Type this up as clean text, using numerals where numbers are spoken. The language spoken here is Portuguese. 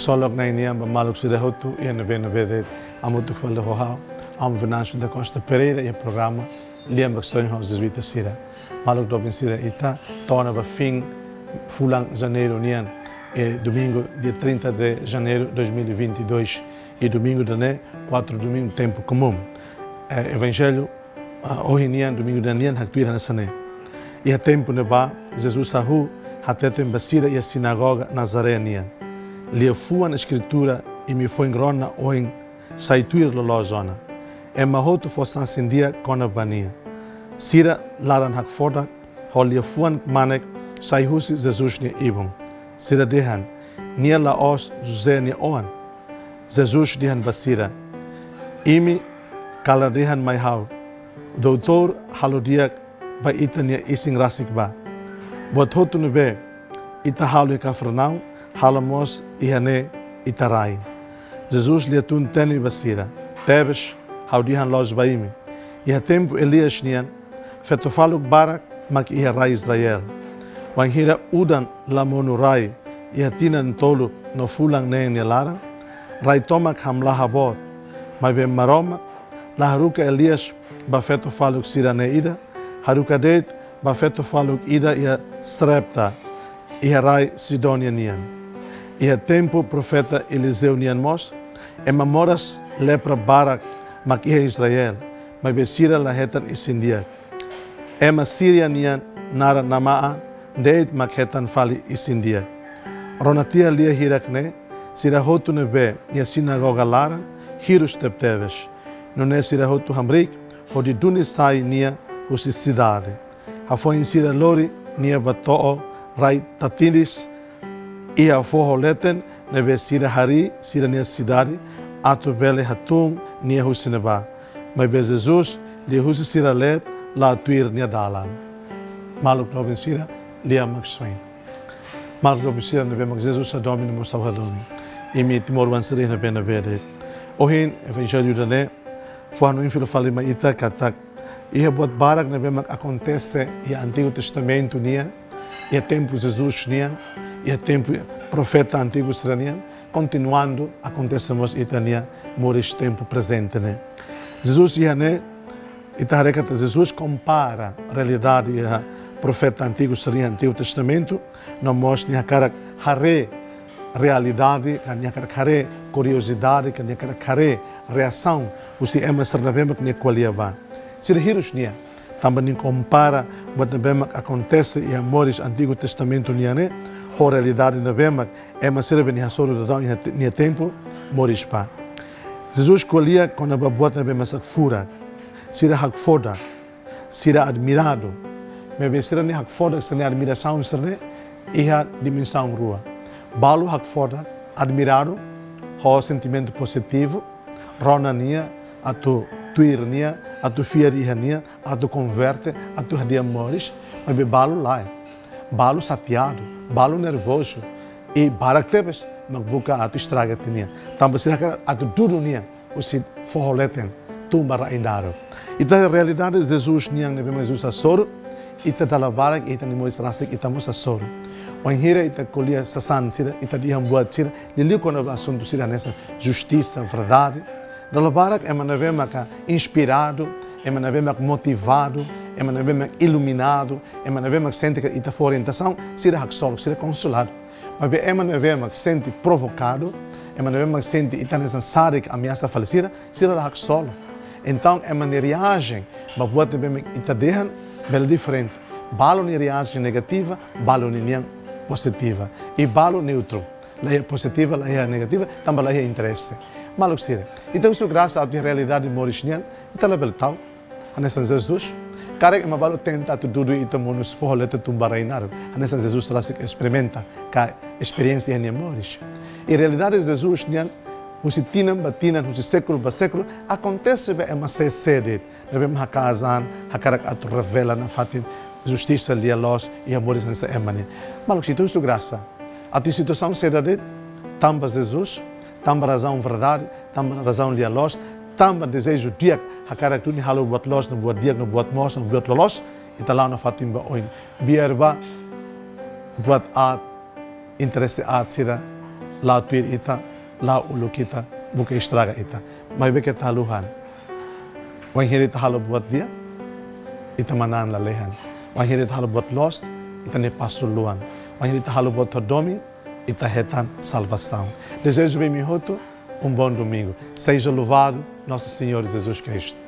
solok na inia maluk sida hotu e na bede amutu falo hohau am Venâncio da Costa Pereira e o programa Liam Bakston House Jesuíta Sira maluk dobin sira ita torna ba fim fulang janeiro nian e domingo dia 30 de janeiro 2022 e domingo dane 4 domingo tempo comum evangelho hoje nian domingo danian haktuira na sane e a tempo ne ba Jesus sahu hatetem basira e a sinagoga Nazaré nian lia fuan a escritura e me foi grona ou em saituir lo zona e mahotu fostan sindia kona bania sira laran hak foda holia fuan manek saihusi Jesus ne ibon sira dehan nia la os José ne oan Jesus dehan basira imi kala dehan mai hau doutor halodiak ba itania ising rasik ba bot hotu ne be ita halu ka fernau halamos ihane itarai Jesus lia tun teni basira tebes haudihan los baimi e tempo Elias nian fetofaluk barak mak ia rai Israel wan hira udan lamonurai e tinan tolu no fulang ne nelara rai tomak hamla habot mai be maroma la haruka Elias ba fetofaluk sirane ida haruka det ba fetofaluk ida ia strepta ia rai Sidonia nian e tempo profeta Eliseu nian mos e mamoras lepra barak mak ia Israel mai besira la hetan isindia ema Syria nian nara namaa deit mak hetan fali isindia ronatia lia hirakne sira hotu ne be ia sinagoga lara hirus tepteves non é sira hotu hamrik hodi dunisai nia usi cidade ha foi sira lori nia batoo rai tatilis ia forro leten ne be sira hari sira nia cidade atu bele hatung nia husineba mai be Jesus li husi sira let la tuir nia dalan maluk robin sira lia makswain maluk robin sira ne be mak Jesus a domini mo salvadoni imi timor wan sira ne be na bede ohin evangelho dane fuano infilo fali mai ita katak ia bot barak ne be mak acontece e antigo testamento nia e tempo Jesus nia e tempo profeta antigo stranian continuando acontecemos itania moris tempo presente né Jesus ia né itarekata Jesus compara a realidade e a profeta antigo seria antigo testamento não mostra a cara hare realidade a cara hare curiosidade a cara hare reação o se é mestre na bema que ne qualiava se hirus nia também compara o que bema acontece e a moris antigo testamento nia né a realidade na bema é uma serve ni hasoro da ni tempo moris pa Jesus escolhia quando a babota bema sak fura sira hak foda sira admirado me sira ni hak foda sira admiração sira e a dimensão rua balu hak foda admirado ho sentimento positivo ronania a tu tuirnia a tu fiarihania a tu converte a tu hadia moris mas be balu lá balu satiado balu nervoso e barak tebes magbuka atu estraga tinia tambah sira atu dudunia usi forholeten tumbara indaro ita realidade Jesus niang nebe Jesus asoro ita dala barak ita ni mois rasik ita mos asoro wan hira ita kolia sasan sira ita diam buat sira lili kono assunto sira nessa justiça verdade dala barak é manave maka inspirado é manave mak motivado é manave mak iluminado é manave mak sente que ita orientação sira hak solo sira consolado mas é manave mak sente provocado é manave mak sente ita nessa sarik ameaça falecida sira hak solo então é uma reagem mas buat bem ita dehan bela diferente balo ni reagem negativa balo ni positiva e balo neutro lá é positiva lá é negativa também lá é interesse maluk sira então isso graças à realidade morisnian ita lá beltau nessa Jesus cara que balo tenta tudo ita monus forleta tumbarainar nessa Jesus lá se experimenta a experiência em moris e realidade Jesus nian os tinam batinan os século ba século acontece é uma sede deve hakazan hakarak atu revela na fatin justiça lia los e amores nessa emane maluk situ isso graça a tua situação sede tamba Jesus tamba razão verdade tamba razão lia los tamba desejo dia hakarak tu ni halu buat los no buat dia no buat mos no buat los itala na fatin ba oin biarba buat a interesse a sira lá tuir ita, lá ulu kita, buka estraga ita. Mas beke taluhan. Wan hiri ta halo buat dia, ita manan la lehan. Wan hiri ta halo buat lost, ita ne pasuluan. Wan hiri ta halo buat doming, ita retan salvação. Desejo bem mihoto, bom domingo. Seja louvado nosso Senhor Jesus Cristo.